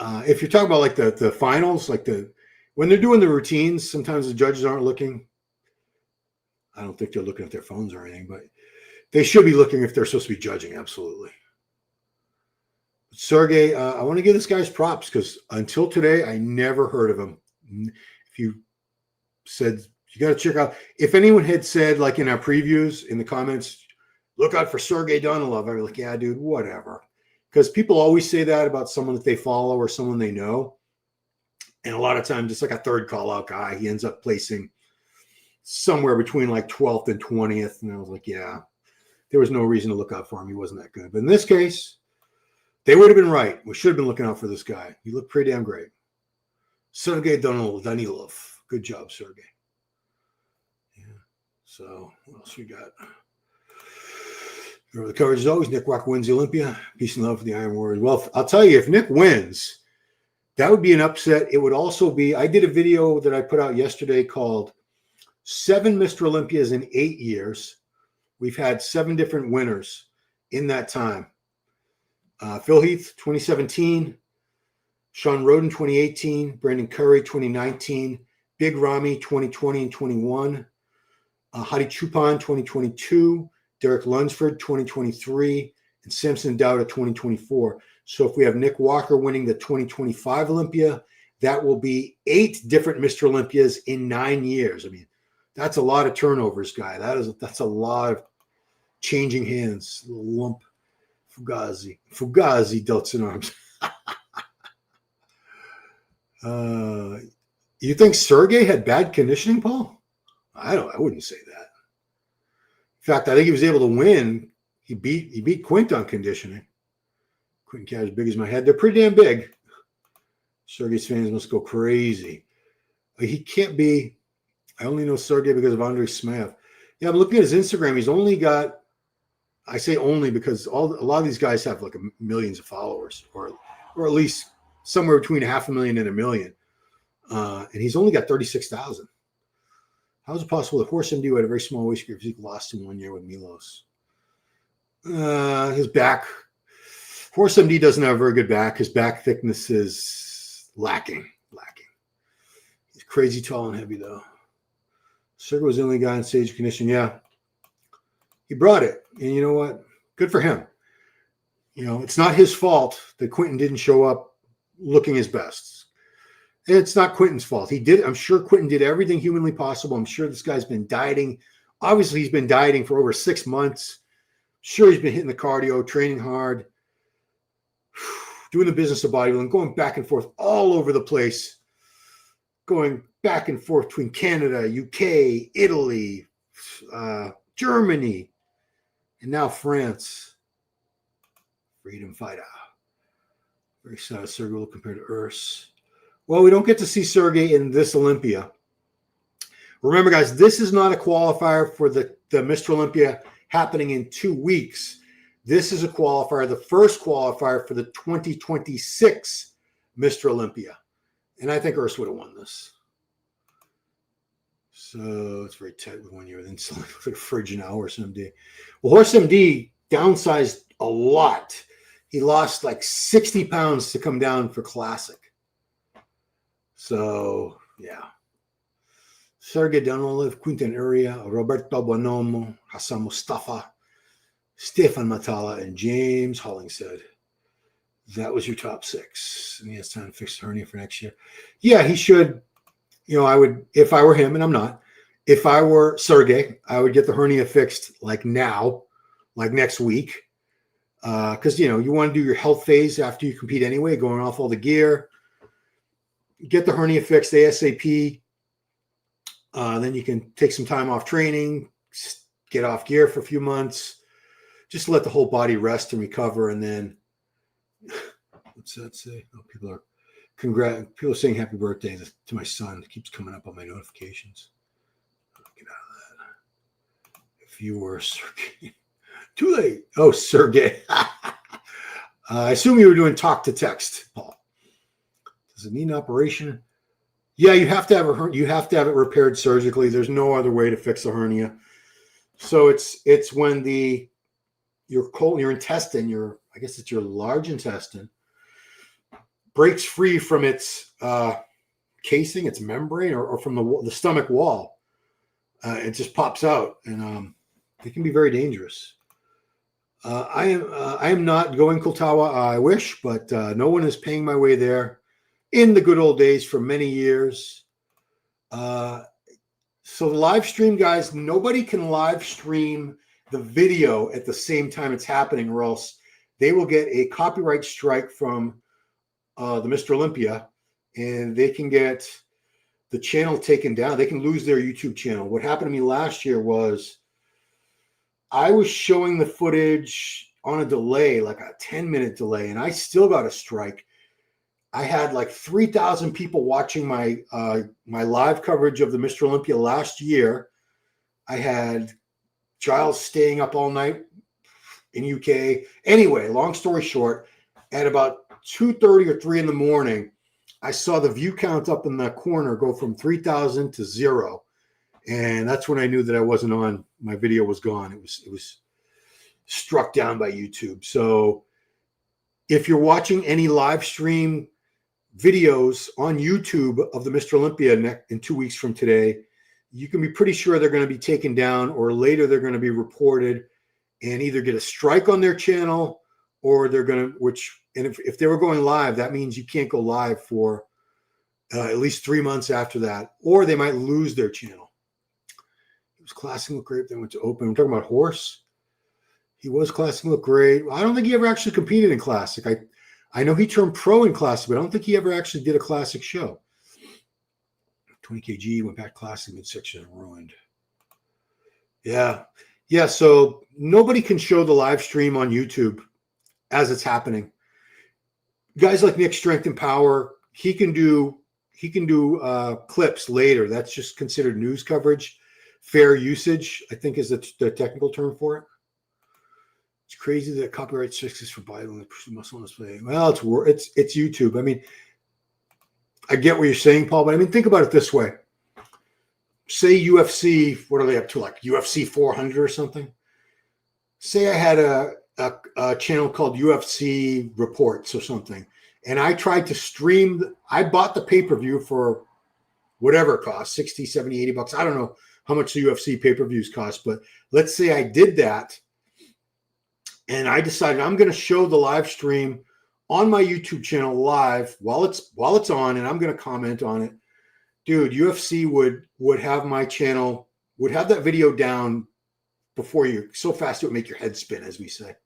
If you're talking about like the finals, when they're doing the routines, sometimes the judges aren't looking. I don't think they're looking at their phones or anything, but they should be looking if they're supposed to be judging. Absolutely. But Sergey, I want to give this guy's props because until today, I never heard of him. If you said you got to check out, if anyone had said like in our previews in the comments, look out for Sergey Danilov, I'd be like, yeah, dude, whatever. Because people always say that about someone that they follow or someone they know. And a lot of times, just like a third call out guy, he ends up placing somewhere between like 12th and 20th. And I was like, yeah, there was no reason to look out for him. He wasn't that good. But in this case, they would have been right. We should have been looking out for this guy. He looked pretty damn great. Sergey Danilov. Good job, Sergey. Yeah. So what else we got? Remember the coverage is always Nick Walker wins the Olympia. Peace and love for the Iron Warriors. Well, I'll tell you, if Nick wins, that would be an upset. It would also be, I did a video that I put out yesterday called 7 Mr. Olympias in 8 years. We've had 7 different winners in that time. Phil Heath, 2017. Sean Roden, 2018. Brandon Curry, 2019. Big Ramy, 2020 and 21. Hadi Chupan, 2022. Derek Lunsford, 2023. And Samson Dowda, 2024. So if we have Nick Walker winning the 2025 Olympia, that will be 8 different Mr. Olympias in 9 years. I mean, that's a lot of turnovers, guy. That's a lot of changing hands. Lump. Fugazi delts in arms. You think Sergey had bad conditioning, Paul? I wouldn't say that. In fact, I think he was able to win. He beat Quint on conditioning. Quinton Eriya as big as my head. They're pretty damn big. Sergey's fans must go crazy. He can't be. I only know Sergey because of Andrei Smayev. Yeah, I'm looking at his Instagram. He's only got. I say only because a lot of these guys have like millions of followers, or at least somewhere between 500,000 and 1 million. And he's only got 36,000. How is it possible that Horse MD had a very small waist physique lost in 1 year with Milos? His back. Horse MD doesn't have a very good back. His back thickness is lacking. He's Crazy tall and heavy, though. Sergey was the only guy in stage condition. Yeah. He brought it. And you know what? Good for him. You know, it's not his fault that Quinton didn't show up looking his best. It's not Quinton's fault. He did. I'm sure Quinton did everything humanly possible. I'm sure this guy's been dieting. Obviously, he's been dieting for over 6 months. Sure, he's been hitting the cardio, training hard, doing the business of bodybuilding, going back and forth all over the place, going back and forth between Canada, UK, Italy, Germany, and now France. Freedom fighter. Very sad Sergey compared to Urs. Well, we don't get to see Sergey in this Olympia. Remember, guys, this is not a qualifier for the Mr. Olympia happening in 2 weeks. This is a qualifier, the first qualifier for the 2026 Mr. Olympia. And I think Urs would have won this. So it's very tight with 1 year. Then select for the fridge now, Horse MD. Well, Horse MD downsized a lot. He lost like 60 pounds to come down for Classic. So, yeah. Sergey Danilov, Quinton Eriya, Roberto Bonomo, Hassan Mostafa, Stefan Matala, and James Hollingshead. That was your top 6. And he has time to fix the hernia for next year. Yeah, he should. You know, I would, if I were him, and I'm not, if I were Sergey, I would get the hernia fixed like now, like next week. Because, you know, you want to do your health phase after you compete anyway, going off all the gear. Get the hernia fixed ASAP. Then you can take some time off training, get off gear for a few months, just let the whole body rest and recover. And then, what's that say? Oh, people are saying happy birthday to my son. It keeps coming up on my notifications. Get out of that. If you were Sergey, too late. Oh, Sergey. I assume you were doing talk to text, Paul. Does it need an operation? Yeah, you have to have it repaired surgically. There's no other way to fix a hernia. So it's when your intestine, I guess it's your large intestine, breaks free from its casing, its membrane, or from the stomach wall. It just pops out, and it can be very dangerous. I am not going Kultawa. I wish, but no one is paying my way there. In the good old days for many years. So the live stream, guys, nobody can live stream the video at the same time it's happening, or else they will get a copyright strike from the Mr. Olympia, and they can get the channel taken down. They can lose their YouTube channel. What happened to me last year was I was showing the footage on a delay, like a 10-minute delay, and I still got a strike. I had like 3,000 people watching my live coverage of the Mr. Olympia last year. I had Giles staying up all night in UK. Anyway, long story short, at about 2:30 or 3 in the morning, I saw the view count up in the corner go from 3,000 to 0. And that's when I knew that I wasn't on. My video was gone. It was struck down by YouTube. So if you're watching any live stream videos on YouTube of the Mr. Olympia in 2 weeks from today, you can be pretty sure they're going to be taken down, or later they're going to be reported and either get a strike on their channel, or they're going to, if they were going live, that means you can't go live for at least 3 months after that, or they might lose their channel. He was Classic Look Great, then went to Open. I'm talking about Horse. He was Classic Look Great. I don't think he ever actually competed in Classic. I know he turned pro in Classic, but I don't think he ever actually did a Classic show. 20 kg, went back Classic midsection and ruined. Yeah. So nobody can show the live stream on YouTube as it's happening. Guys like Nick Strength and Power, he can do clips later. That's just considered news coverage. Fair usage, I think, is the technical term for it. It's crazy that copyright strikes for Bible and muscle on display. Well, it's YouTube. I mean, I get what you're saying, Paul, but I mean, think about it this way. Say UFC, what are they up to, like UFC 400 or something? Say I had a channel called UFC Reports or something, and I tried to stream. I bought the pay-per-view for whatever it costs, 60, 70, 80 bucks. I don't know how much the UFC pay-per-views cost, but let's say I did that and I decided I'm going to show the live stream on my YouTube channel live while it's on, and I'm going to comment on it. Dude, UFC would have my channel, would have that video down before you, so fast it would make your head spin, as we say.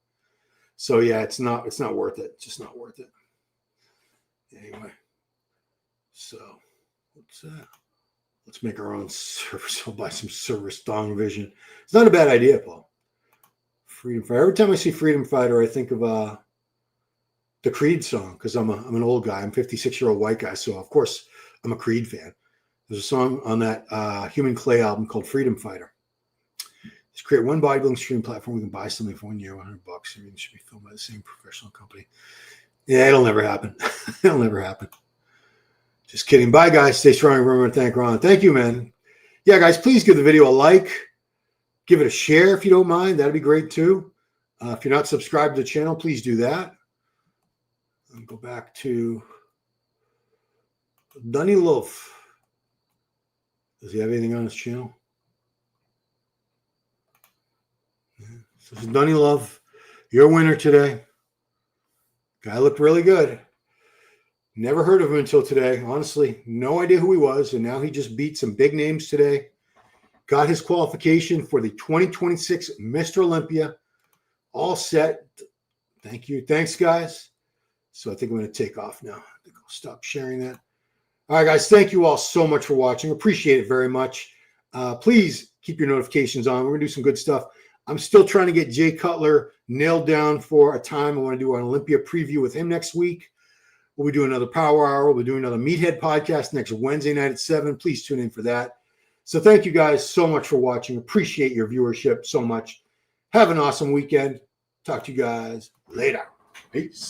So yeah, it's not worth it. It's just not worth it. Anyway, so what's that? Let's make our own service. I'll buy some service Dong Vision. It's not a bad idea, Paul. Freedom Fighter. Every time I see Freedom Fighter, I think of the Creed song, because I'm an old guy. I'm a 56-year-old white guy, so of course I'm a Creed fan. There's a song on that Human Clay album called Freedom Fighter. Just create one bodybuilding stream platform. We can buy something for 1 year, $100. Everything should be filmed by the same professional company. Yeah, it'll never happen. It'll never happen. Just kidding. Bye, guys. Stay strong. Remember to thank Ron. Thank you, man. Yeah, guys, please give the video a like. Give it a share if you don't mind. That'd be great, too. If you're not subscribed to the channel, please do that. I'll go back to Danilov. Does he have anything on his channel? Yeah. So this is Danilov. Your winner today. Guy looked really good. Never heard of him until today. Honestly, no idea who he was. And now he just beat some big names today. Got his qualification for the 2026 Mr. Olympia. All set. Thank you. Thanks, guys. So I think I'm going to take off now. I think I'll stop sharing that. All right, guys. Thank you all so much for watching. Appreciate it very much. Please keep your notifications on. We're going to do some good stuff. I'm still trying to get Jay Cutler nailed down for a time. I want to do an Olympia preview with him next week. We'll be doing another Power Hour. We'll be doing another Meathead podcast next Wednesday night at 7. Please tune in for that. So thank you guys so much for watching. Appreciate your viewership so much. Have an awesome weekend. Talk to you guys later. Peace.